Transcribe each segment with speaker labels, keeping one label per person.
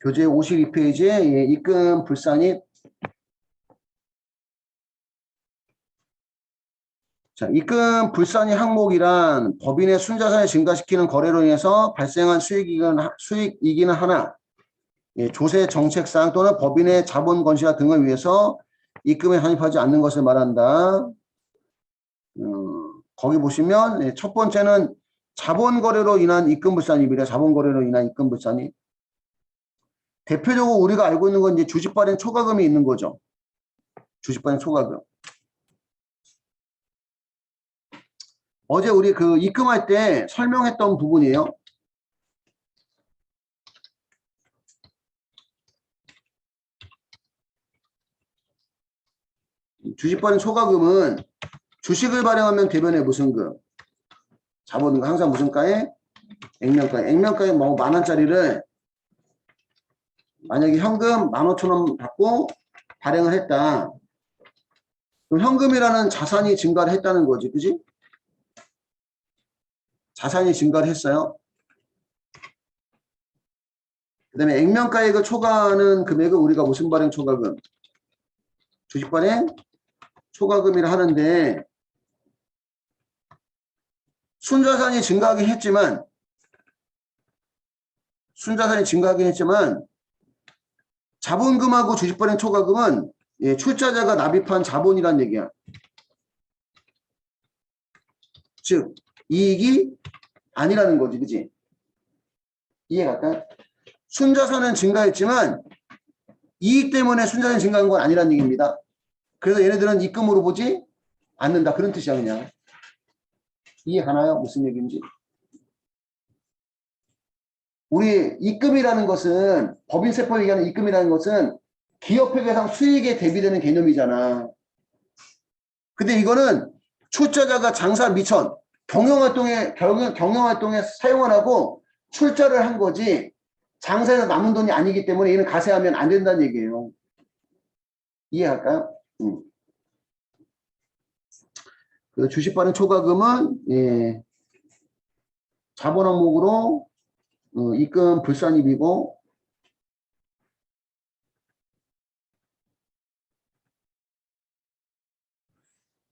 Speaker 1: 교재 52페이지에 예, 입금 불산입. 자, 입금 불산입 항목이란 법인의 순자산을 증가시키는 거래로 인해서 발생한 수익이기는 하나 예, 조세 정책상 또는 법인의 자본 건실화 등을 위해서 입금에 산입하지 않는 것을 말한다. 거기 보시면 예, 첫 번째는 자본 거래로 인한 입금 불산입이래. 자본 거래로 인한 입금 불산입. 대표적으로 우리가 알고 있는 건 이제 주식 발행 초과금이 있는 거죠. 주식 발행 초과금. 어제 우리 그 입금할 때 설명했던 부분이에요. 주식 발행 초과금은 주식을 발행하면 대변에 무슨 금? 자본금 항상 무슨 가에? 액면가에. 액면가에 뭐 10,000원짜리를 만약에 현금 15,000원 받고 발행을 했다. 그럼 현금이라는 자산이 증가를 했다는 거지. 그지? 자산이 증가를 했어요. 그 다음에 액면가액을 초과하는 금액은 우리가 무슨 발행 초과금? 주식 발행 초과금이라 하는데 순자산이 증가하긴 했지만 자본금하고 주식 발행 초과금은 예, 출자자가 납입한 자본이란 얘기야. 즉 이익이 아니라는 거지. 그지? 이해갈까? 순자산은 증가했지만 이익 때문에 순자산이 증가한 건 아니라는 얘기입니다. 그래서 얘네들은 입금으로 보지 않는다. 그런 뜻이야. 그냥. 이해가나요? 무슨 얘기인지. 우리 입금이라는 것은 법인세법 얘기하는 입금이라는 것은 기업회계상 수익에 대비되는 개념이잖아. 근데 이거는 출자자가 장사 미천 경영활동에 사용을 하고 출자를 한 거지 장사에서 남은 돈이 아니기 때문에 얘는 가세하면 안 된다는 얘기예요. 이해할까요? 그 주식 발행 초과금은 예, 자본 항목으로 입금 불산입이고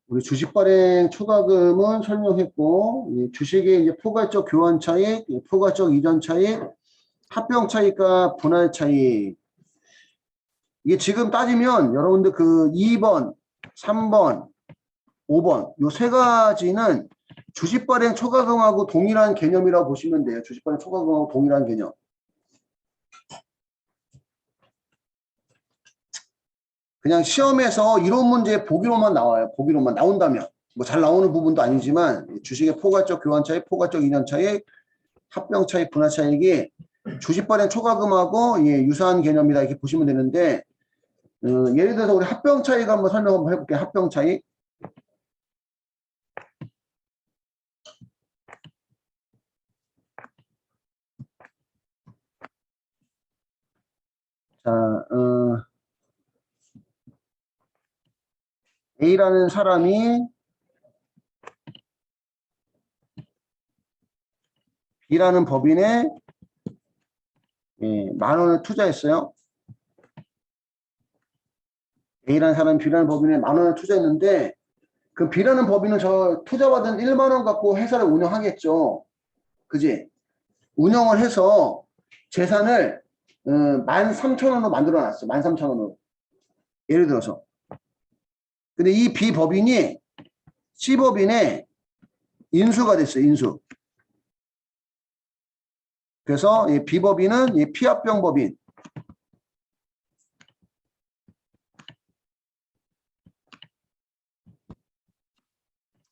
Speaker 1: 우리 주식 발행 초과금은 설명했고 예, 주식의 이제 포괄적 교환 차익, 포괄적 이전 차익, 합병 차익과 분할 차익. 이게 지금 따지면 여러분들 그 2번, 3번, 5번 요 세 가지는 주식 발행 초과금하고 동일한 개념이라고 보시면 돼요. 주식 발행 초과금하고 동일한 개념. 그냥 시험에서 이론 문제 보기로만 나와요. 보기로만 나온다면. 뭐 잘 나오는 부분도 아니지만 주식의 포괄적 교환 차익, 포괄적 이전 차익, 합병 차익, 분할 차익이 주식 발행 초과금하고 예, 유사한 개념이다 이렇게 보시면 되는데 예를 들어서 우리 합병 차익 한번 설명 한번 해볼게요. 합병 차익. 자, A라는 사람이 B라는 법인에 예, 10,000원을 투자했어요. A라는 사람이 B라는 법인에 10,000원을 투자했는데 그 B라는 법인은 저 투자받은 10,000원 갖고 회사를 운영하겠죠. 그지? 운영을 해서 재산을 13,000원으로 만들어 놨어. 13,000원으로. 예를 들어서. 근데 이 B법인이 C법인에 인수가 됐어요. 인수. 그래서 이 B법인은 이 피합병법인.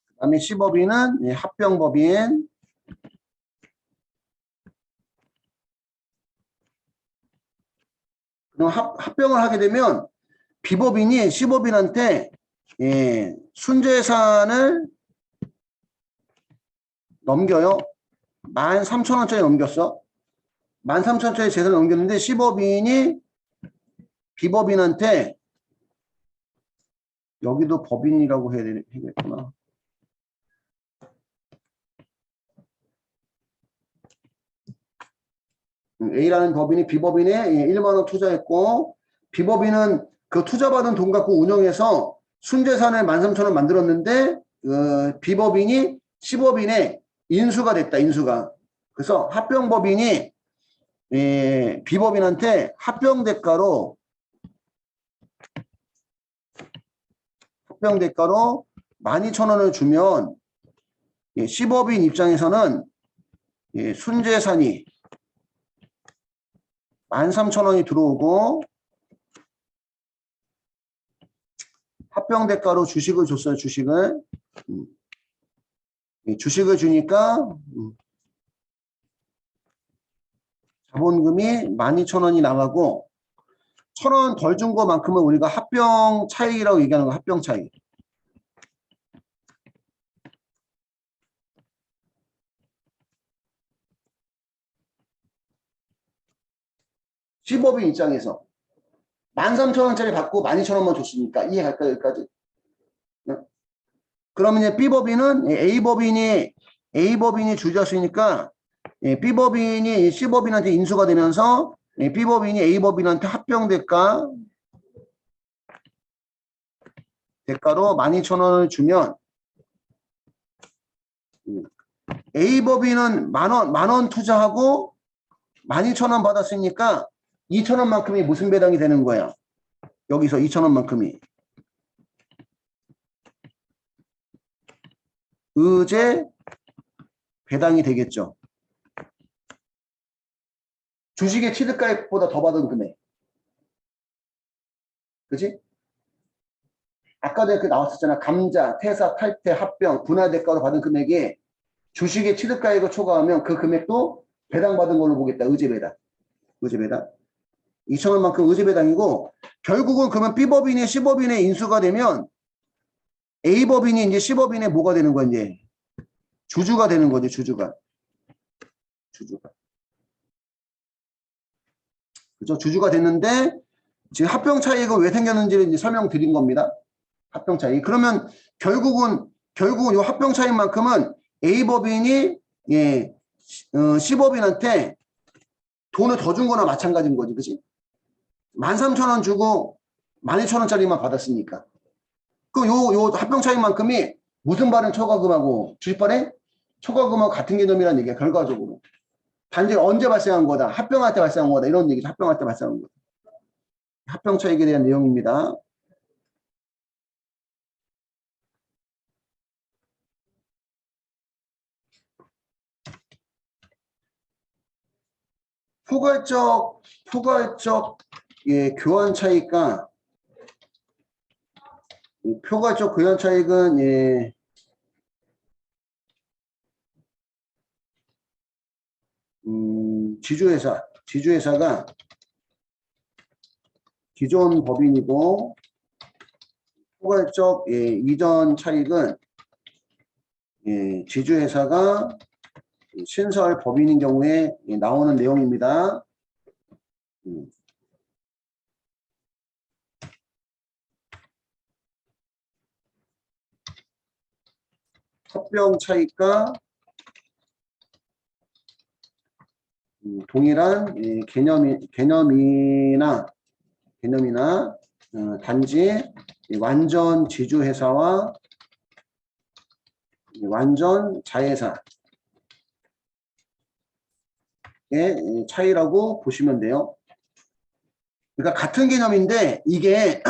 Speaker 1: 그 다음에 C법인은 이 합병법인. 그럼 합병을 하게 되면 B법인이 C법인한테 예, 순재산을 넘겨요. 13,000원짜리 넘겼어. 13,000원짜리 재산을 넘겼는데 C법인이 B법인한테 여기도 법인이라고 해야 되겠구나. A라는 법인이 B법인에 1만 원 투자했고 B법인은 그 투자받은 돈 갖고 운영해서 순재산을 13,000원 만들었는데 B법인이 C법인에 인수가 됐다. 인수가. 그래서 합병법인이 B법인한테 합병 대가로 12,000원을 주면 C법인 입장에서는 순재산이 13,000원이 들어오고 합병 대가로 주식을 줬어요. 주식을. 주식을 주니까 자본금이 12,000원이 나가고 1,000원 덜 준 것만큼은 우리가 합병 차익이라고 얘기하는 거. 합병 차익. C법인 입장에서 13,000원짜리 받고 12,000원만 줬으니까 이해갈까요? 여기까지? 그러면 이제 B법인은 A법인이 주주였으니까 B법인이 C법인한테 인수가 되면서 B법인이 A법인한테 합병 대가로 12,000원을 주면 A법인은 만원 투자하고 12,000원 받았으니까 2,000원만큼이 무슨 배당이 되는 거야? 여기서 2,000원만큼이 의제 배당이 되겠죠. 주식의 취득가액보다 더 받은 금액. 그치? 아까 전에 그 나왔었잖아. 감자, 퇴사, 탈퇴, 합병, 분할 대가로 받은 금액이 주식의 취득가액을 초과하면 그 금액도 배당받은 걸로 보겠다. 의제 배당. 의제 배당. 2,000원만큼 의제 배당이고 결국은 그러면 B법인이 C법인의 인수가 되면 A법인이 이제 C법인의 뭐가 되는 거야, 이제? 주주가 되는 거지, 주주가. 그죠? 주주가 됐는데, 지금 합병 차익은 왜 생겼는지를 이제 설명드린 겁니다. 합병 차익. 그러면 결국은 이 합병 차익만큼은 A법인이, C법인한테 돈을 더 준 거나 마찬가지인 거지, 그지? 13,000원 주고 12,000원짜리만 받았으니까. 그럼 요 합병 차익만큼이 무슨 발행 초과금하고 주식 발행 초과금하고 같은 개념이라는 얘기야, 결과적으로. 단지 언제 발생한 거다. 합병할 때 발생한 거다. 이런 얘기죠. 합병할 때 발생한 거다. 합병 차익에 대한 내용입니다. 포괄적 교환 차익과 포괄적 교환 차익은 지주회사가 기존 법인이고 포괄적 이전 차익은 지주회사가 신설 법인인 경우에 나오는 내용입니다. 합병 차익과 동일한 개념이나 단지 완전 지주회사와 완전 자회사의 차이라고 보시면 돼요. 그러니까 같은 개념인데 이게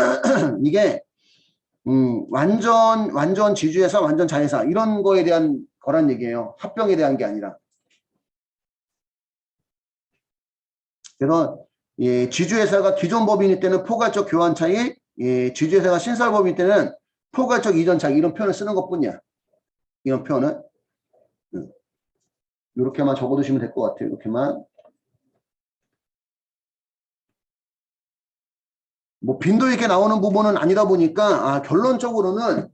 Speaker 1: 완전 지주회사, 완전 자회사 이런 거에 대한 거란 얘기예요. 합병에 대한 게 아니라. 그래서 지주회사가 기존 법인일 때는 포괄적 교환 차익, 지주회사가 신설 법인일 때는 포괄적 이전 차익 이런 표현을 쓰는 것뿐이야. 이런 표현은 이렇게만 적어두시면 될 것 같아요. 이렇게만. 뭐 빈도 있게 나오는 부분은 아니다 보니까 결론적으로는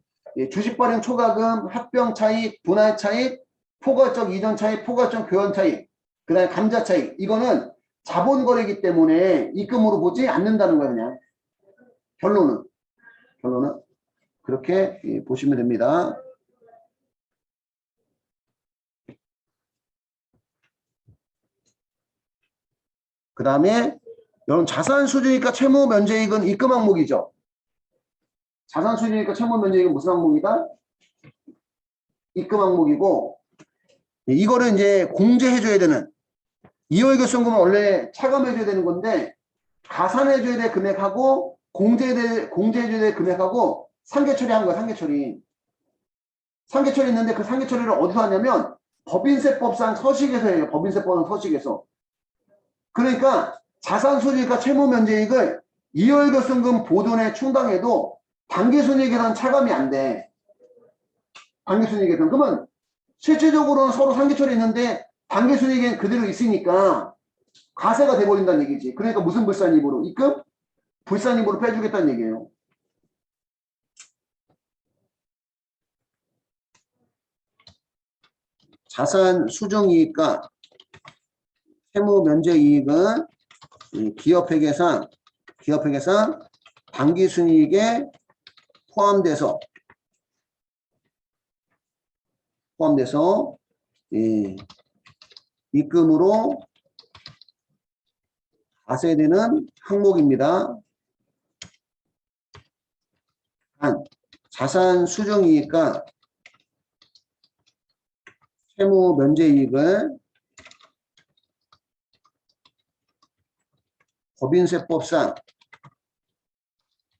Speaker 1: 주식 발행 초과금, 합병 차익, 분할 차익, 포괄적 이전 차익, 포괄적 교환 차익, 그다음에 감자 차익 이거는 자본 거래이기 때문에 입금으로 보지 않는다는 거예요. 그냥 결론은 그렇게 보시면 됩니다. 그 다음에 여러분 자산 수준이니까 채무 면제이익은 입금 항목이죠. 자산 수준이니까 채무 면제이익은 무슨 항목이다? 입금 항목이고 이거를 이제 공제해줘야 되는 이월결손금은 원래 차감해줘야 되는 건데 가산해줘야 될 금액하고 공제해줘야 될 금액하고 상계 처리한 거야. 상계 처리. 상계 처리 있는데 그 상계 처리를 어디서 하냐면 법인세법상 서식에서 해요. 법인세법상 서식에서. 그러니까 자산 수익과 채무 면제이익을 이월결손금 보존에 충당해도 당기순이익에서는 차감이 안 돼. 당기순이익에서는. 그러면 실질적으로는 서로 상계 처리 있는데 당기순이익은 그대로 있으니까 과세가 돼버린다는 얘기지. 그러니까 무슨 불산입으로? 입금? 불산입으로 빼주겠다는 얘기예요. 자산 수정이익과 채무 면제이익은 기업회계상 당기순이익에 포함돼서 입금으로 과세되는 항목입니다. 단, 자산 수정이익과 채무 면제이익을 법인세법상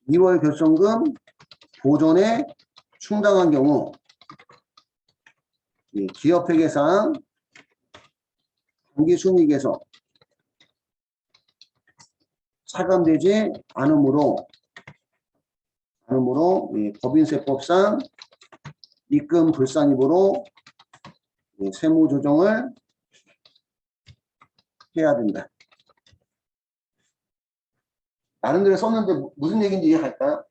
Speaker 1: 2월 결손금 보존에 충당한 경우 기업회계상 당기순이익에서 차감되지 않으므로 법인세법상 입금 불산입으로 세무 조정을 해야 된다. 나름대로 썼는데 무슨 얘기인지 이해할까요?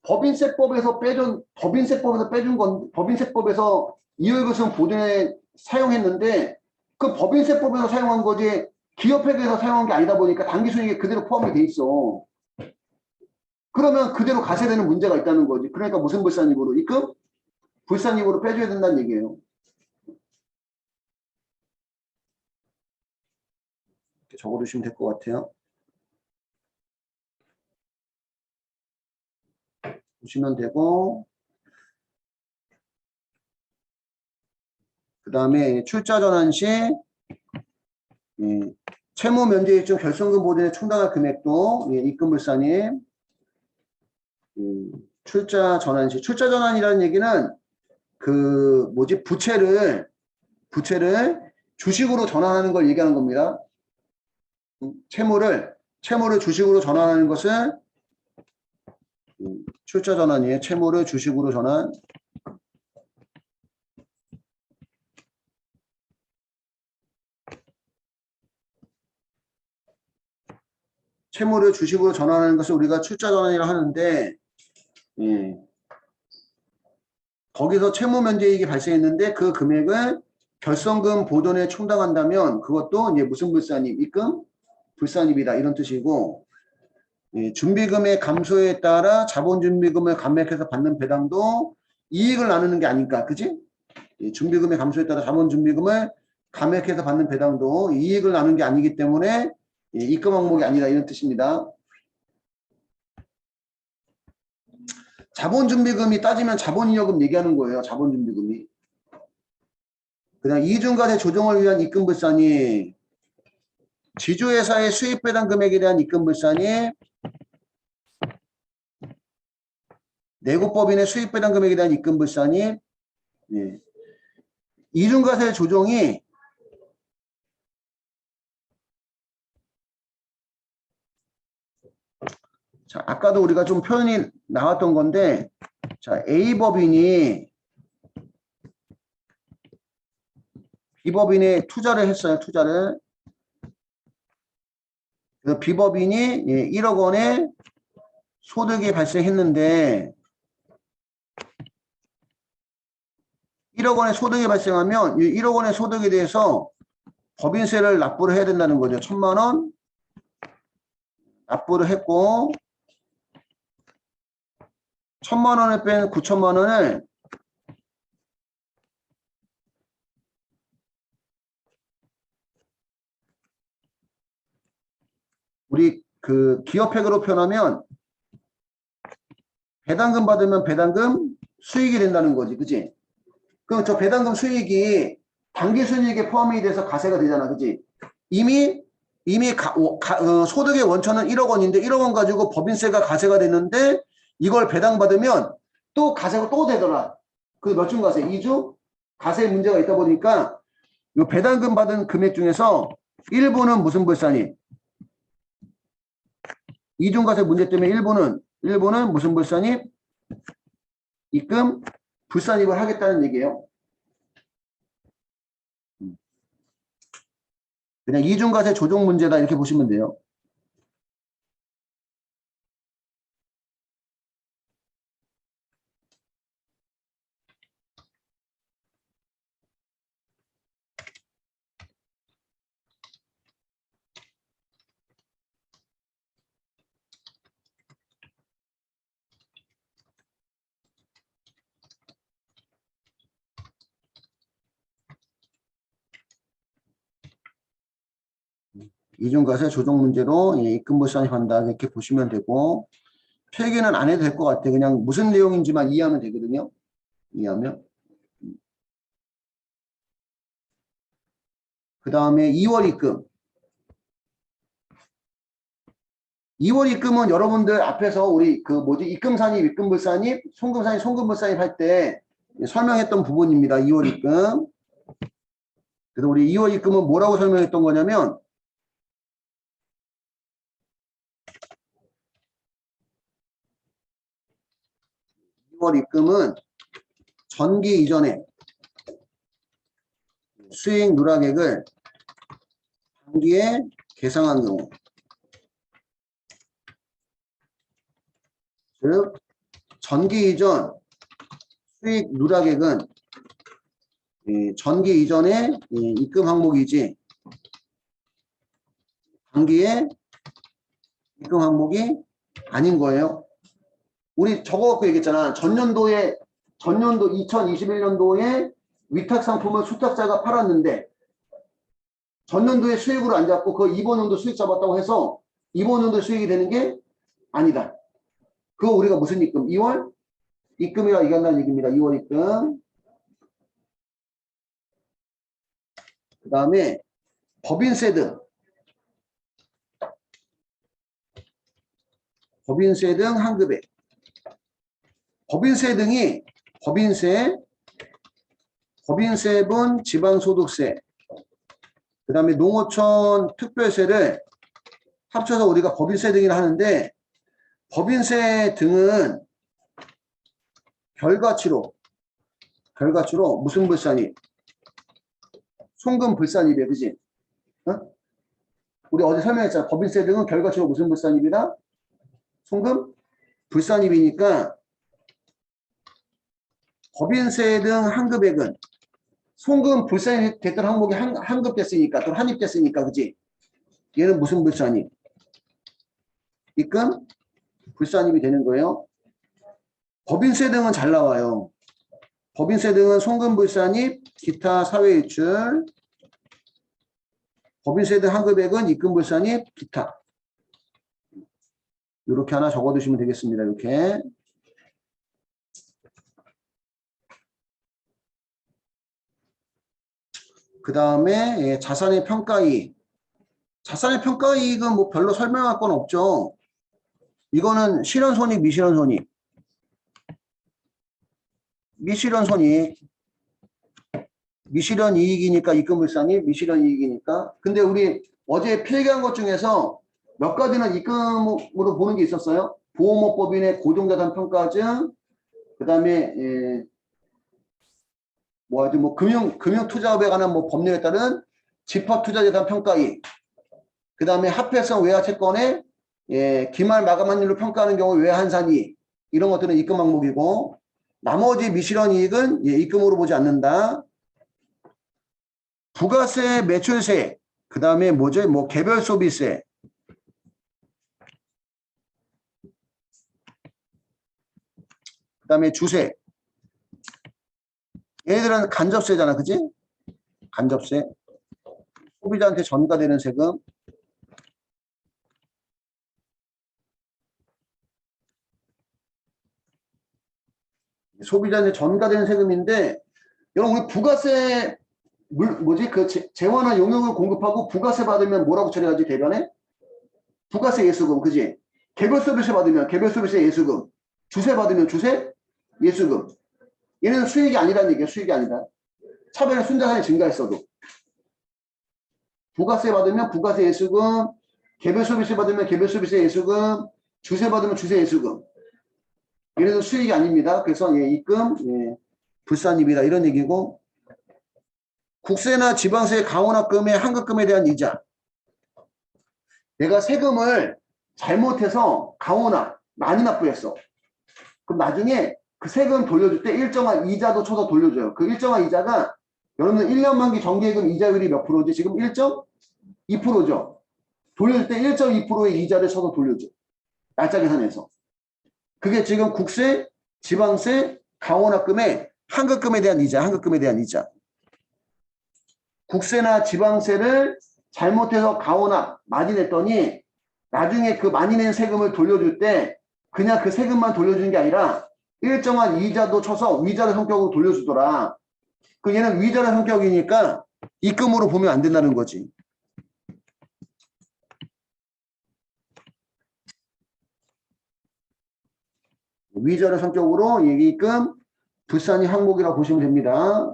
Speaker 1: 법인세법에서 빼준 건 법인세법에서 이월결손 보존에 사용했는데 그 법인세법에서 사용한 거지 기업회계에서 사용한 게 아니다 보니까 당기순이익에 그대로 포함이 돼 있어. 그러면 그대로 가세되는 문제가 있다는 거지. 그러니까 무슨 불산입으로? 입금? 불산입으로 빼줘야 된다는 얘기예요. 이렇게 적어두시면 될 것 같아요. 보시면 되고 그 다음에 출자 전환 시 채무 면제이익 중 결손금 보존에 충당할 금액도 입금불산임. 출자 전환이라는 얘기는 그 부채를 주식으로 전환하는 걸 얘기하는 겁니다. 채무를 주식으로 전환하는 것을 출자 전환이에요. 채무를 주식으로 전환. 채무를 주식으로 전환하는 것을 우리가 출자 전환이라 하는데 거기서 채무 면제이익이 발생했는데 그 금액을 결손금 보존에 충당한다면 그것도 이제 무슨 불산입? 입금 불산입이다 이런 뜻이고 준비금의 감소에 따라 자본준비금을 감액해서 받는 배당도 이익을 나누는 게 아닐까, 그지? 준비금의 감소에 따라 자본준비금을 감액해서 받는 배당도 이익을 나누는 게 아니기 때문에 입금 항목이 아니다 이런 뜻입니다. 자본준비금이 따지면 자본이여금 얘기하는 거예요. 자본준비금이. 그다음 이중과세 조정을 위한 입금불산이 지주회사의 수입배당 금액에 대한 입금불산이 내국법인의 수입배당 금액에 대한 입금불산이 이중과세 조정이 자, 아까도 우리가 좀 표현이 나왔던 건데, 자, A법인이 B법인에 투자를 했어요, 투자를. 그래서 B법인이 1억 원의 소득이 발생했는데, 1억 원의 소득이 발생하면 이 1억 원의 소득에 대해서 법인세를 납부를 해야 된다는 거죠. 1,000만 원 납부를 했고, 1,000만 원을 뺀 9천만 원을 우리 그 기업회계로 표현하면 배당금 받으면 배당금 수익이 된다는 거지, 그지? 그럼 저 배당금 수익이 당기 순이익에 포함이 돼서 가세가 되잖아, 그지? 이미 소득의 원천은 1억 원인데 1억 원 가지고 법인세가 가세가 됐는데 이걸 배당받으면 또 가세가 또 되더라. 그 몇 중 가세? 2주? 가세 문제가 있다 보니까 이 배당금 받은 금액 중에서 일부는 무슨 불산입? 이중과세 문제 때문에 일부는 무슨 불산입? 입금 불산입을 하겠다는 얘기예요. 그냥 이중과세 조정 문제다 이렇게 보시면 돼요. 이중과세 조정 문제로 입금 불산입한다 이렇게 보시면 되고 필기는 안 해도 될 것 같아. 그냥 무슨 내용인지만 이해하면 되거든요. 이해하면. 그 다음에 2월 입금. 2월 입금은 여러분들 앞에서 우리 그 입금산입, 입금불산입, 송금산입, 송금불산입 할 때 설명했던 부분입니다. 2월 입금. 그래서 우리 2월 입금은 뭐라고 설명했던 거냐면 2월 입금은 전기 이전에 수익 누락액을 단기에 계상한 경우, 즉 전기 이전 수익 누락액은 전기 이전의 입금 항목이지 단기에 입금 항목이 아닌 거예요. 우리 저거 갖고 얘기했잖아. 전년도 2021년도에 위탁 상품을 수탁자가 팔았는데 전년도에 수익으로 안 잡고 그 이번 연도 수익 잡았다고 해서 이번 연도 수익이 되는 게 아니다. 그거 우리가 무슨 입금? 2월 입금이라 얘기한다는 얘기입니다. 2월 입금. 그 다음에 법인세 등 한급액. 법인세 등이 법인세분 지방소득세 그 다음에 농어촌 특별세를 합쳐서 우리가 법인세 등이라 하는데 법인세 등은 결과치로 무슨 불산입? 송금 불산입이에요. 그지? 어? 우리 어제 설명했잖아. 법인세 등은 결과치로 무슨 불산입이다? 송금 불산입이니까 법인세 등 한급액은 송금 불산이 됐던 항목이 한급됐으니까 또 한입됐으니까 그지? 얘는 무슨 불산입? 입금 불산입이 되는 거예요. 법인세 등은 잘 나와요. 법인세 등은 송금 불산입, 기타 사회일출. 법인세 등 한급액은 입금 불산입, 기타. 이렇게 하나 적어두시면 되겠습니다. 이렇게. 그 다음에 자산의 평가이익. 자산의 평가이익은 뭐 별로 설명할 건 없죠. 이거는 실현손익, 미실현손익. 미실현손익. 미실현이익이니까 입금불산입, 미실현이익이니까. 근데 우리 어제 필기한 것 중에서 몇 가지는 입금으로 보는 게 있었어요. 보험업법인의 고정자산 평가증, 그 다음에 금융투자업에 관한 법률에 따른 집합투자재산 평가이익, 그 다음에 합회성 외화채권의 기말 마감 환율로 평가하는 경우 외환산이익, 이런 것들은 입금 항목이고 나머지 미실현이익은 입금으로 보지 않는다. 부가세, 매출세, 그 다음에 개별 소비세, 그 다음에 주세. 얘네들은 간접세잖아, 그지? 간접세. 소비자한테 전가되는 세금. 소비자한테 전가되는 세금인데, 여러분, 우리 부가세, 재원이나 용역을 공급하고 부가세 받으면 뭐라고 처리하지, 대변에? 부가세 예수금, 그지? 개별 서비스 받으면 개별 서비스 예수금, 주세 받으면 주세 예수금. 얘는 수익이 아니라는 얘기야, 수익이 아니다. 차별의 순자산이 증가했어도. 부가세 받으면 부가세 예수금, 개별 서비스 받으면 개별 서비스 예수금, 주세 받으면 주세 예수금. 얘네도 수익이 아닙니다. 그래서 예, 입금, 예, 불산입니다. 이런 얘기고, 국세나 지방세 가원합금의 환급금에 대한 이자. 내가 세금을 잘못해서 가원합 많이 납부했어. 그럼 나중에 그 세금 돌려줄 때 일정한 이자도 쳐서 돌려줘요. 그 일정한 이자가 여러분들 1년 만기 정기예금 이자율이 몇 프로지? 지금 1.2%죠. 돌려줄 때 1.2%의 이자를 쳐서 돌려줘. 날짜 계산해서. 그게 지금 국세, 지방세, 가원합금의 환급금에 대한 이자, 환급금에 대한 이자. 국세나 지방세를 잘못해서 가원합 많이 냈더니 나중에 그 많이 낸 세금을 돌려줄 때 그냥 그 세금만 돌려주는 게 아니라 일정한 이자도 쳐서 위자료 성격으로 돌려주더라. 그 얘는 위자료 성격이니까 입금으로 보면 안 된다는 거지. 위자료 성격으로 입금, 불산이 항목이라고 보시면 됩니다.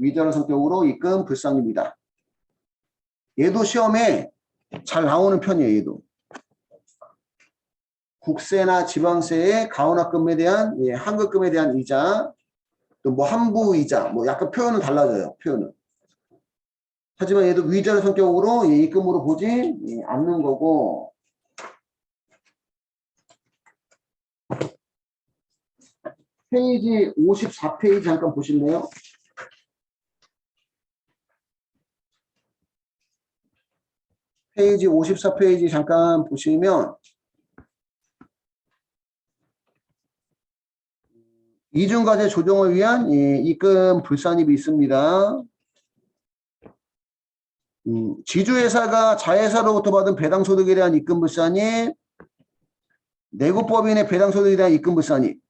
Speaker 1: 위자료 성격으로 입금, 불산입니다. 얘도 시험에 잘 나오는 편이에요. 얘도. 국세나 지방세의 가원합금에 대한 예, 환급금에 대한 이자, 또 뭐 한부이자, 뭐 약간 표현은 달라져요. 표현은. 하지만 얘도 위자료 성격으로 예, 입금으로 보지 예, 않는 거고. 페이지 54페이지 잠깐 보실래요? 페이지 54페이지 잠깐 보시면 이중과세 조정을 위한 예, 입금 불산입이 있습니다. 지주회사가 자회사로부터 받은 배당소득에 대한 입금 불산입, 내국법인의 배당소득에 대한 입금 불산입.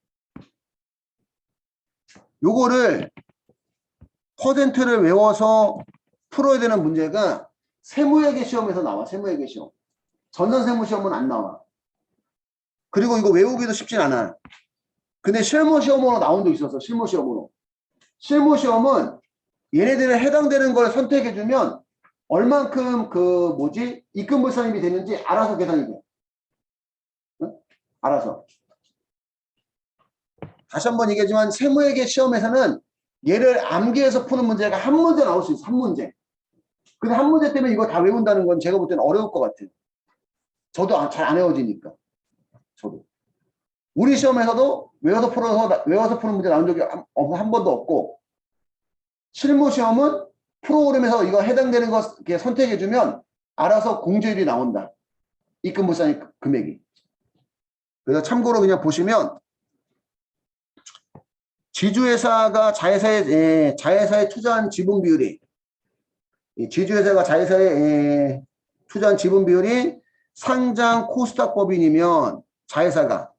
Speaker 1: 요거를 퍼센트를 외워서 풀어야 되는 문제가 세무회계 시험에서 나와. 세무회계 시험. 전산세무 시험은 안 나와. 그리고 이거 외우기도 쉽진 않아. 근데 실무시험으로 나온 적 있었어. 실무시험으로. 실무시험은 얘네들에 해당되는 걸 선택해주면 얼만큼 입금 불산입이 되는지 알아서 계산이 돼. 응? 알아서. 다시 한번 얘기하지만 세무회계 시험에서는 얘를 암기해서 푸는 문제가 한 문제 나올 수 있어. 한 문제. 근데 한 문제 때문에 이거 다 외운다는 건 제가 볼 때는 어려울 것 같아요. 저도 잘 안 외워지니까. 저도. 우리 시험에서도 외워서 푸는 문제 나온 적이 한 번도 없고, 실무 시험은 프로그램에서 이거 해당되는 거 선택해주면 알아서 공제율이 나온다. 입금 불산입 금액이. 그래서 참고로 그냥 보시면 지주회사가 자회사에 투자한 지분 비율이, 지주회사가 자회사에 투자한 지분 비율이 상장 코스닥 법인이면 자회사가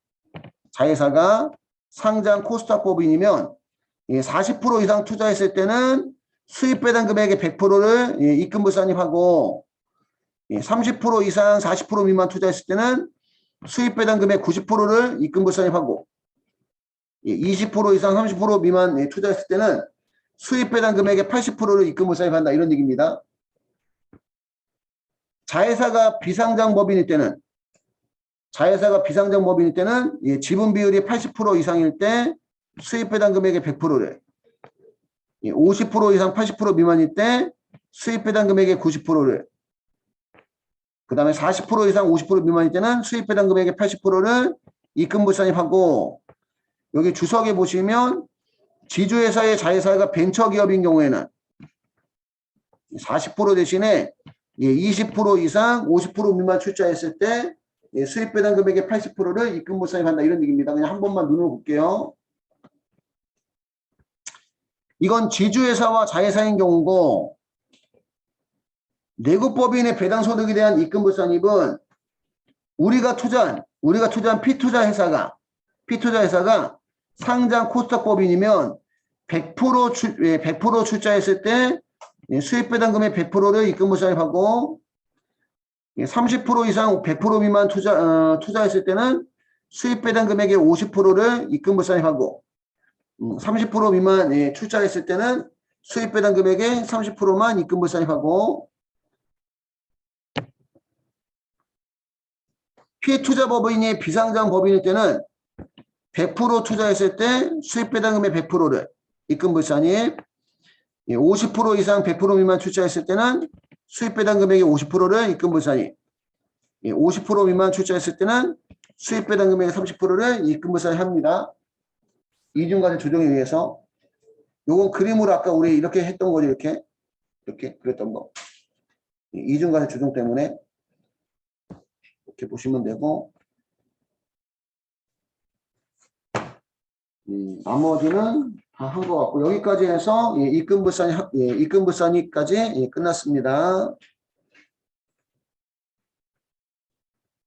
Speaker 1: 상장 코스닥 법인이면 40% 이상 투자했을 때는 수입 배당 금액의 100%를 입금 불산입하고 30% 이상 40% 미만 투자했을 때는 수입 배당 금액 90%를 입금 불산입하고 20% 이상 30% 미만 투자했을 때는 수입 배당 금액의 80%를 입금 불산입한다. 이런 얘기입니다. 자회사가 비상장 법인일 때는 지분 비율이 80% 이상일 때 수입 배당 금액의 100%를 50% 이상 80% 미만일 때 수입 배당 금액의 90%를 그 다음에 40% 이상 50% 미만일 때는 수입 배당 금액의 80%를 입금 불산입하고 여기 주석에 보시면 지주회사의 자회사가 벤처기업인 경우에는 40% 대신에 20% 이상 50% 미만 출자했을 때 수입 배당 금액의 80%를 입금 불산입한다. 이런 얘기입니다. 그냥 한 번만 눈으로 볼게요. 이건 지주회사와 자회사인 경우고 내국법인의 배당소득에 대한 입금 불산입은 우리가 투자한 피투자 회사가 상장 코스닥 법인이면 100% 출자했을 때 수익 배당금의 100%를 입금불산입하고 30% 이상 100% 미만 투자했을 때는 수익 배당 금액의 50%를 입금불산입하고 30% 미만 출자했을 때는 수익 배당 금액의 30%만 입금불산입하고 피투자 법인이 비상장 법인일 때는 100% 투자했을 때 수익 배당금의 100%를 입금불산입 50% 이상 100% 미만 출자했을 때는 수익 배당 금액의 50%를 입금불산입 50% 미만 출자했을 때는 수익 배당 금액의 30%를 입금불산입 합니다. 이중과세 조정에 의해서 요건 그림으로 아까 우리 이렇게 했던 거죠. 이렇게 그랬던 거 이중과세 조정 때문에 이렇게 보시면 되고 나머지는 다 한 것 같고 여기까지 해서 입금불산입까지 끝났습니다.